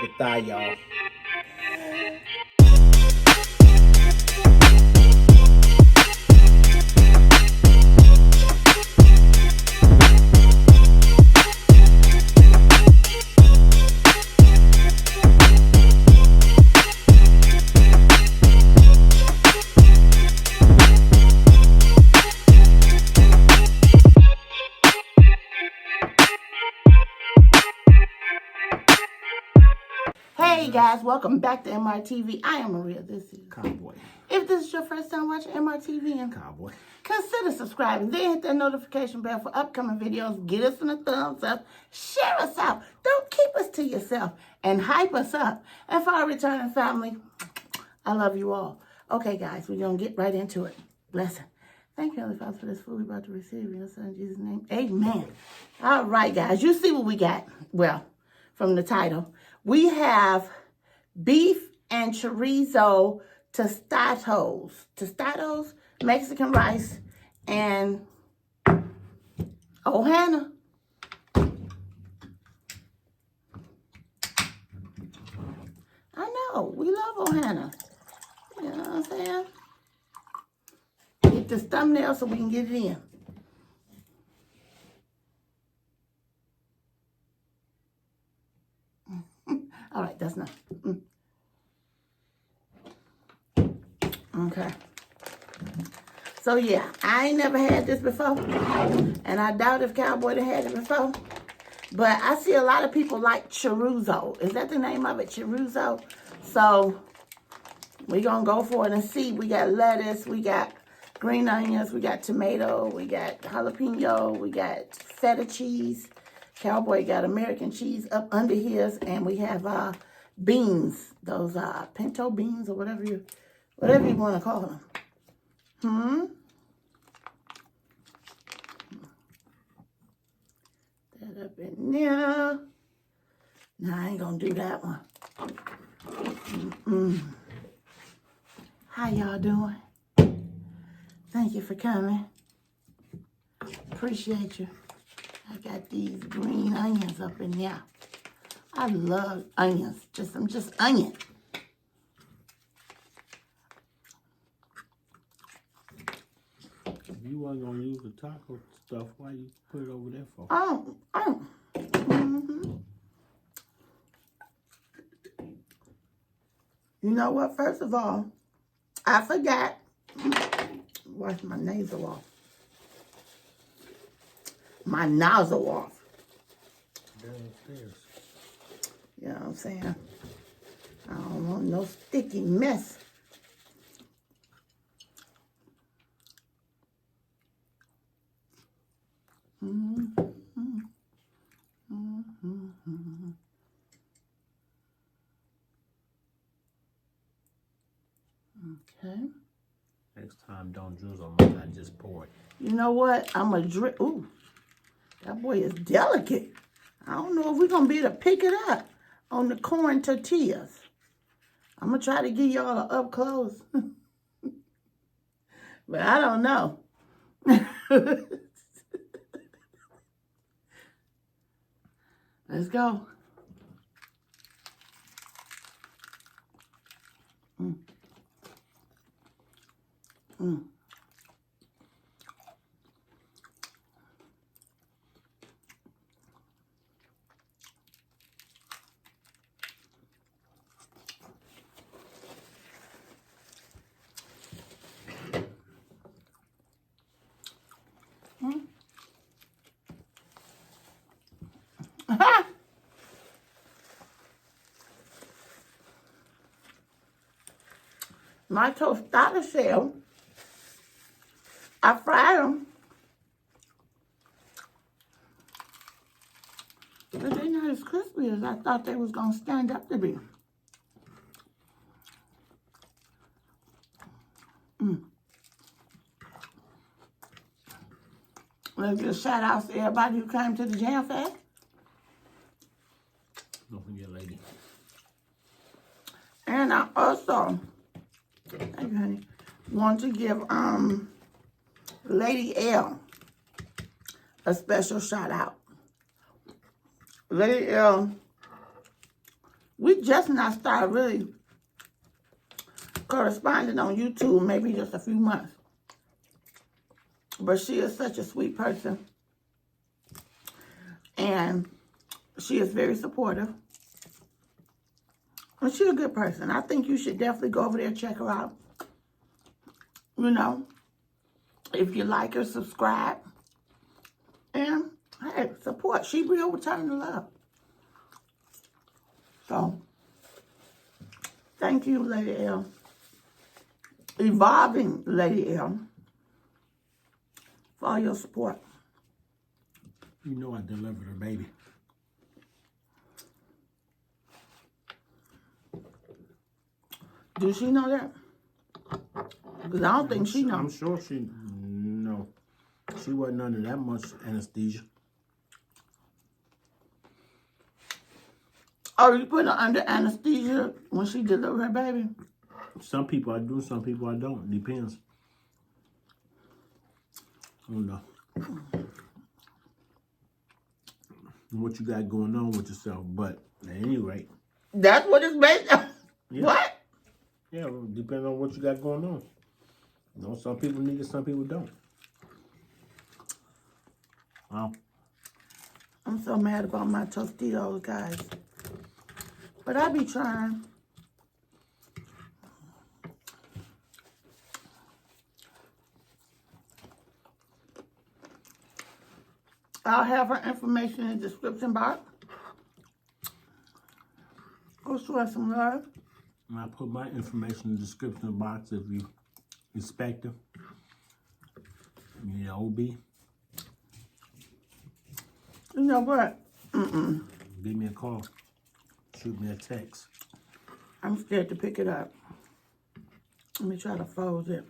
the thigh, y'all. Hey guys, welcome back to MRTV. I am Maria. This is Cowboy. If this is your first time watching MRTV and Cowboy. consider subscribing. Then hit that notification bell for upcoming videos. Get us a thumbs up. Share us out. Don't keep us to yourself. And hype us up. And for our returning family, I love you all. Okay guys, we're going to get right into it. Blessing. Thank you, Heavenly Father, for this food we're about to receive. In your son Jesus' name. Amen. All right, guys. You see what we got. Well, from the title. We have beef and chorizo tostadas. Tostadas, Mexican rice, and Ohana. I know, we love Ohana. You know what I'm saying? Get this thumbnail so we can get it in. All right, that's not. Okay. So, yeah, I ain't never had this before. And I doubt if Cowboy done had it before. But I see a lot of people like chorizo. Is that the name of it? Chorizo? So, we're going to go for it and see. We got lettuce. We got green onions. We got tomato. We got jalapeno. We got feta cheese. Cowboy got American cheese up under his, and we have beans, those pinto beans or whatever you want to call them. That up in there. No, I ain't gonna do that one. How y'all doing? Thank you for coming. Appreciate you. I got these green onions up in there. I love onions. I'm just onion. If you wasn't gonna use the taco stuff, why you put it over there for? You know what? First of all, I forgot. Wash my nasal off. My nozzle off. Downstairs. You know what I'm saying? I don't want no sticky mess. Okay. Next time, don't drizzle much. I just pour it. You know what? I'm a drip. Ooh, that boy is delicate. I don't know if we're going to be able to pick it up on the corn tortillas. I'm going to try to give y'all an up close. But I don't know. Let's go. My tostada shell, I fried them, but they're not as crispy as I thought they was going to stand up to be. Let's give shout outs to everybody who came to the Jam Fest. Don't forget, lady. And I also, thank you, honey, want to give Lady L a special shout out. Lady L We just not started really corresponding on YouTube, maybe just a few months. But she is such a sweet person. And she is very supportive. And she's a good person. I think you should definitely go over there and check her out. You know, if you like her, subscribe. And, hey, support. She will return the love. So, thank you, Lady L. Evolving Lady L. For all your support. You know I delivered her baby. Do she know that? Because I don't think she knows. I'm sure she, no. She wasn't under that much anesthesia. Oh, you put her under anesthesia when she delivered her baby? Some people I do, some people I don't. Depends. I don't know. What you got going on with yourself, but at any rate. That's what it's based on. Yeah. What? Yeah, well, depending on what you got going on. You know, some people need it, some people don't. Wow. I'm so mad about my Tostitos, guys. But I be trying. I'll have her information in the description box. Go show her some love. And I put my information in the description box if you respect her. Yeah, OB. You know what? Give me a call. Shoot me a text. I'm scared to pick it up. Let me try to fold it.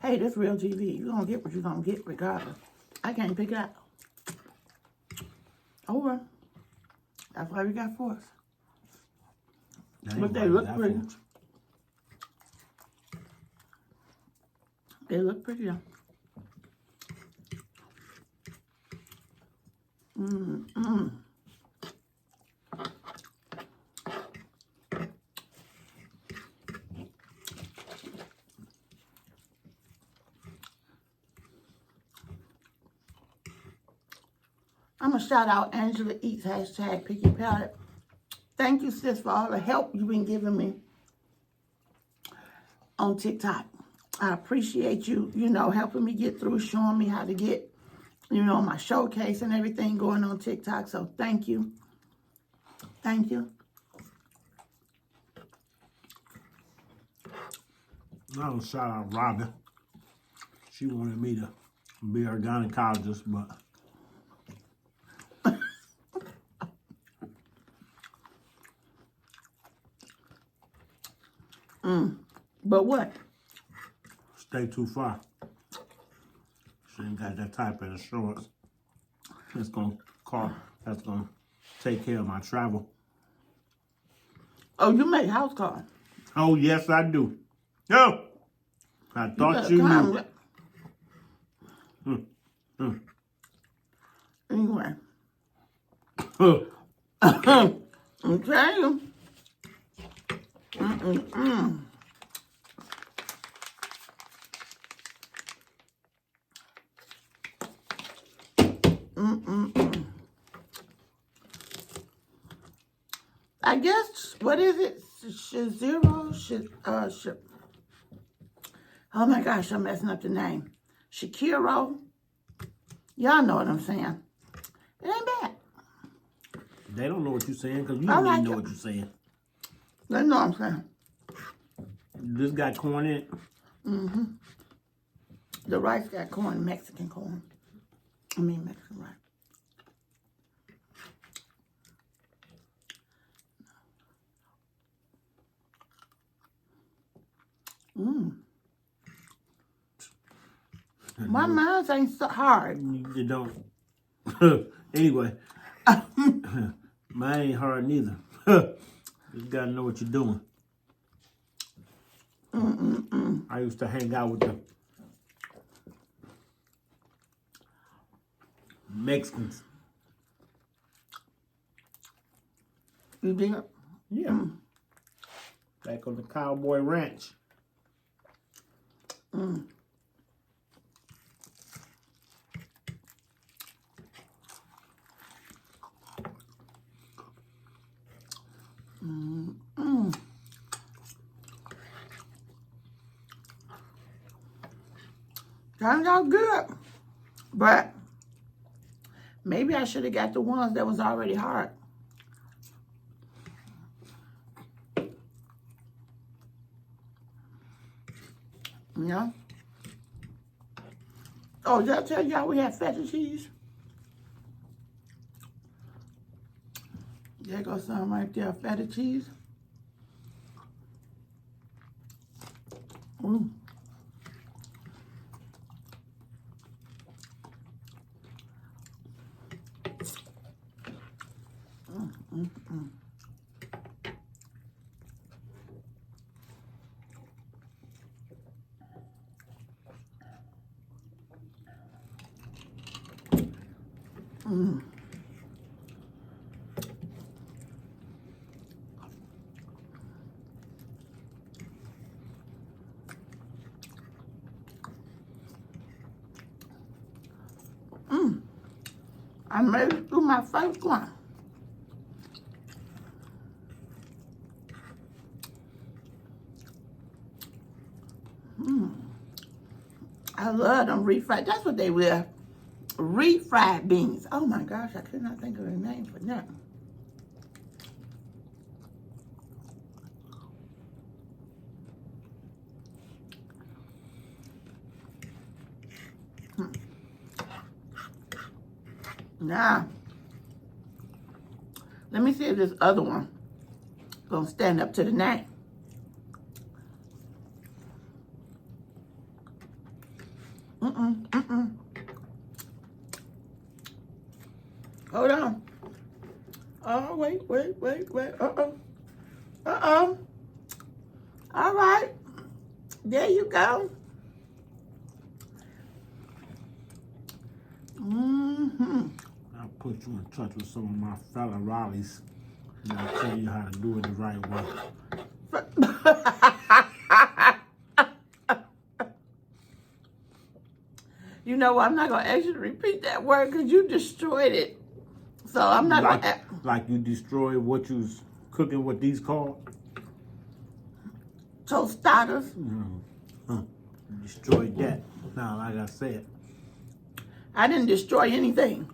Hey, this real TV. You're going to get what you're going to get regardless. I can't pick it up. Oh, well. That's why we got forks. But they look pretty. They look pretty, though. I'm going to shout out Angela Eats, hashtag Picky Palette. Thank you, sis, for all the help you've been giving me on TikTok. I appreciate you, you know, helping me get through, showing me how to get, you know, my showcase and everything going on TikTok. So thank you. Thank you. I don't shout out Robin. She wanted me to be her gynecologist, but But what? stay too far. She ain't got that type of insurance. That's gonna take care of my travel. Oh, you make house calls. Oh yes, I do. No, I thought you knew. Anyway. I'm telling you. I guess, what is it? Oh my gosh, I'm messing up the name. Shakiro. Y'all know what I'm saying. It ain't bad. They don't know what you're saying because you I don't like even know it. what you're saying. They know what I'm saying. This got corn in it. The rice got corn, Mexican corn. I mean Mexican rice. My mouth ain't so hard. You don't. Anyway, mine ain't hard neither. You gotta know what you're doing. I used to hang out with the Mexicans You did? Yeah. Back on the cowboy ranch. Turned out good. But maybe I should have got the ones that was already hard. Yeah. Oh, did I tell y'all we had feta cheese? There goes some right there, feta cheese. Mm. I made it through my first one. I love them refried. That's what they were. Refried beans. Oh my gosh, I could not think of a name for that. Now, let me see if this other one gonna stand up to the name. Hold on. Oh, wait. Uh-oh. All right. There you go. I'll put you in touch with some of my fellow Raleighs. And I'll tell you how to do it the right way. You know what? I'm not going to ask you to repeat that word because you destroyed it. So I'm not going to... Like you destroyed what you was cooking, what these called? Tostadas. You destroyed that. Now, like I said. I didn't destroy anything.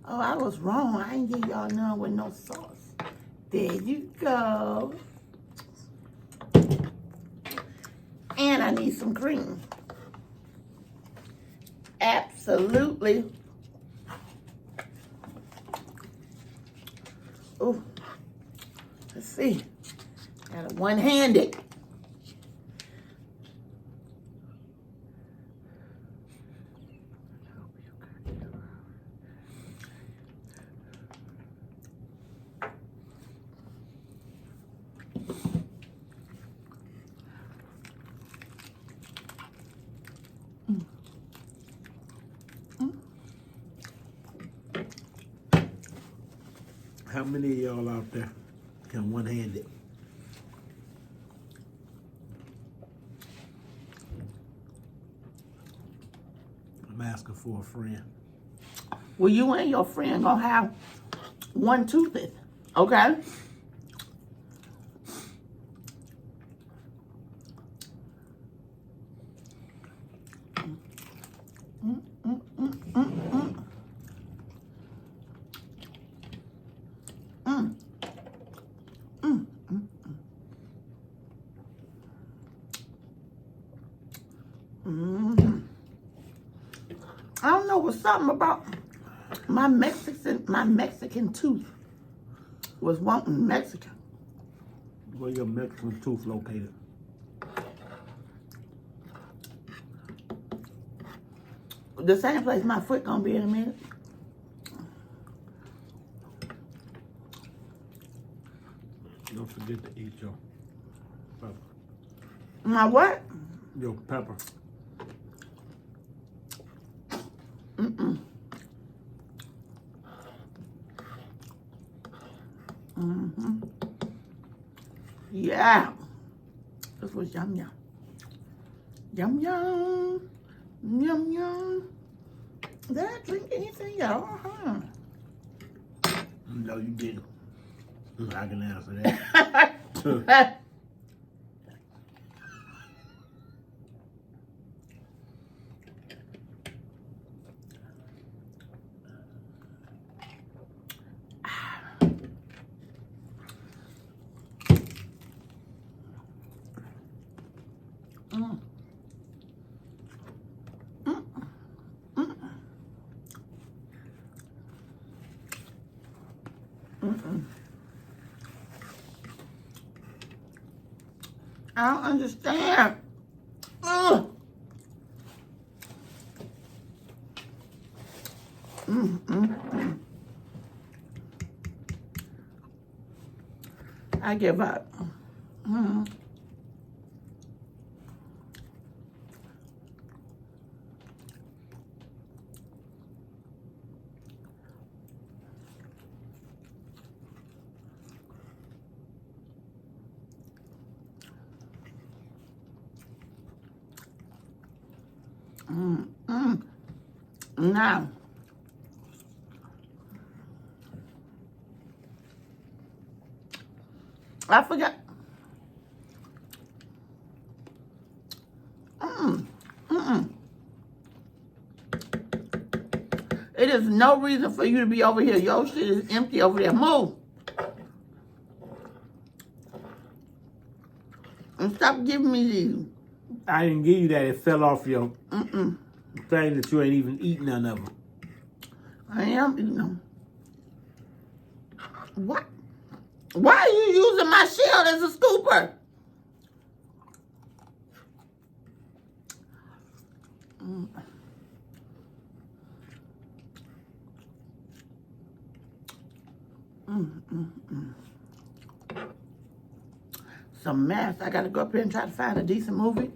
Oh, I was wrong. I ain't give y'all none with no sauce. There you go. And I need some cream. Absolutely. Oh, let's see. Got it one-handed. How many of y'all out there can one-hand it? I'm asking for a friend. Well, you and your friend gonna have one toothed, okay? I don't know what's something about my Mexican tooth was wanting Mexican. Where your Mexican tooth located? The same place my foot gonna be in a minute. Don't forget to eat your pepper. My what? Your pepper. Yeah. This was yum yum. Yum yum. Yum yum. Did I drink anything at all? Huh? No, you didn't. I can answer that. Mm. Mm. Mm. Mm-mm. I don't understand. Ugh. I give up. Mm. Now, I forgot. It is no reason for you to be over here. Your shit is empty over there. Move. And stop giving me these. I didn't give you that. It fell off your thing that you ain't even eating none of them. I am eating them. What? Why are you using my shield as a scooper? Some mess. I gotta go up here and try to find a decent movie.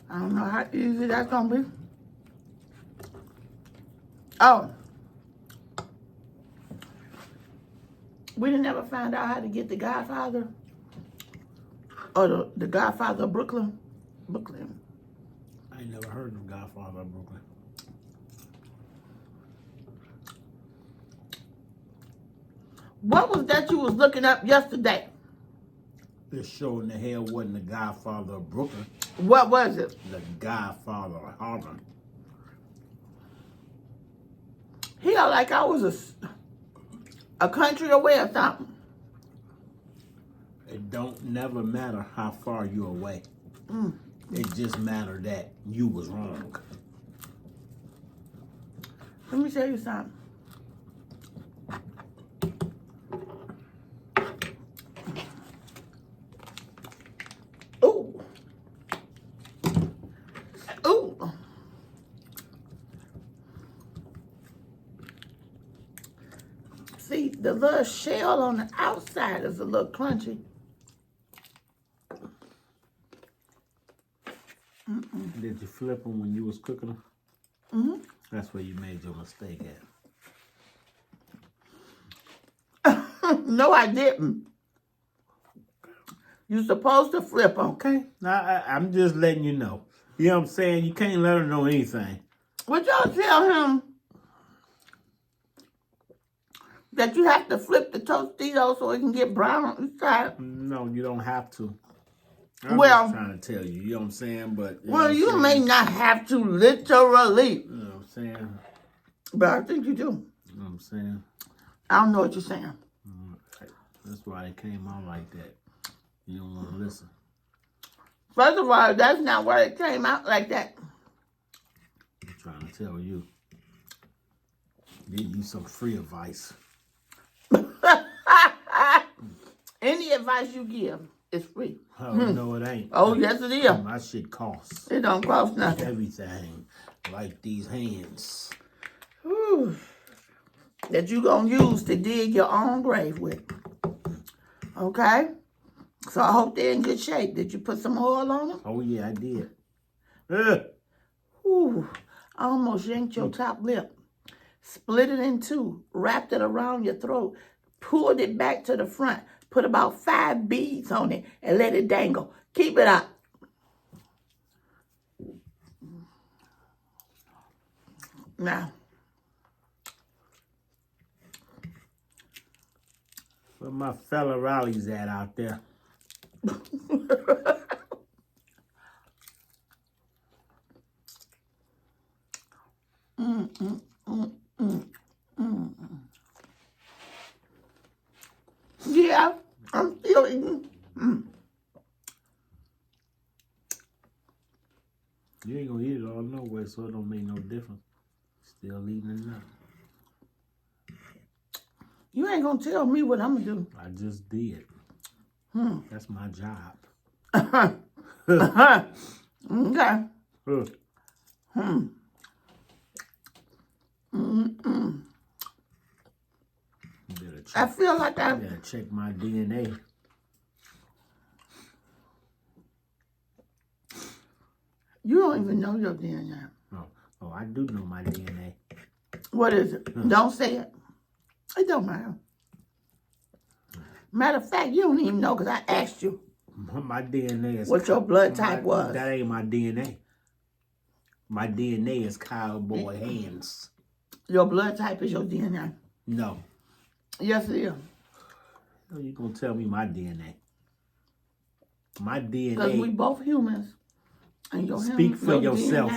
I don't know how easy that's gonna be. Oh. We didn't ever find out how to get The Godfather. Or the Godfather of Brooklyn. I ain't never heard of Godfather of Brooklyn. What was that you was looking up yesterday? This show in the hell wasn't The Godfather of Brooklyn. What was it? The Godfather of Harlem. He got like I was a country away or something. It don't never matter how far you're away. It just mattered that you was wrong. Let me tell you something. Ooh. Ooh. See, the little shell on the outside is a little crunchy. Did you flip them when you was cooking them? Mm-hmm. That's where you made your mistake at. No, I didn't. You're supposed to flip them. Okay? I'm just letting you know. You know what I'm saying? You can't let her know anything. Would y'all tell him that you have to flip the Tostitos so it can get brown inside? No, you don't have to. I'm just trying to tell you. You know what I'm saying? But you may not have to literally. You know what I'm saying? But I think you do. You know what I'm saying? I don't know what you're saying. That's why it came out like that. You don't want to listen. First of all, that's not why it came out like that. I'm trying to tell you. Give you some free advice. Any advice you give is free. Oh, no, it ain't. Oh, yes, it is. My shit costs. It don't cost nothing. Everything. Like these hands. Whew. That you gonna use to dig your own grave with. Okay? So I hope they're in good shape. Did you put some oil on them? Oh, yeah, I did. Ooh, I almost yanked your top lip. Split it in two. Wrapped it around your throat. pulled it back to the front, put about 5 beads on it, and let it dangle. Keep it up. Now, where my fellow Raleig's at out there? Yeah, I'm still eating. You ain't gonna eat it all no way, so it don't make no difference. Still eating it now. You ain't gonna tell me what I'm gonna do. I just did. That's my job. Okay. I feel like I gotta check my DNA. You don't even know your DNA. Oh, I do know my DNA. What is it? Don't say it. It don't matter. Matter of fact, you don't even know because I asked you. My DNA is... What your blood type was. That ain't my DNA. My DNA is cowboy hands. Your blood type is your DNA. No. Yes, it is. How you gonna tell me my DNA? My DNA... Because we both humans. And your Speak for yourself.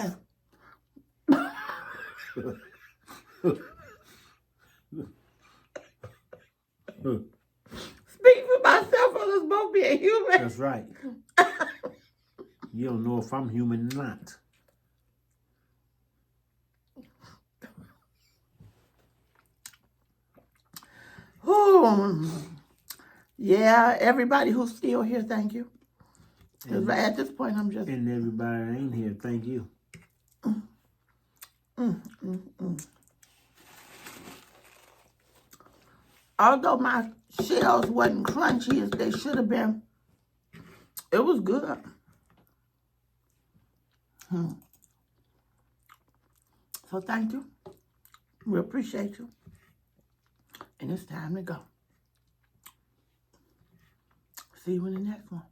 Speak for myself or us both being human. That's right. You don't know if I'm human or not. Yeah, everybody who's still here, thank you. Because at this point, I'm just... And everybody that ain't here, thank you. Although my shells wasn't crunchy as they should have been, it was good. So thank you. We appreciate you. And it's time to go. See you in the next one.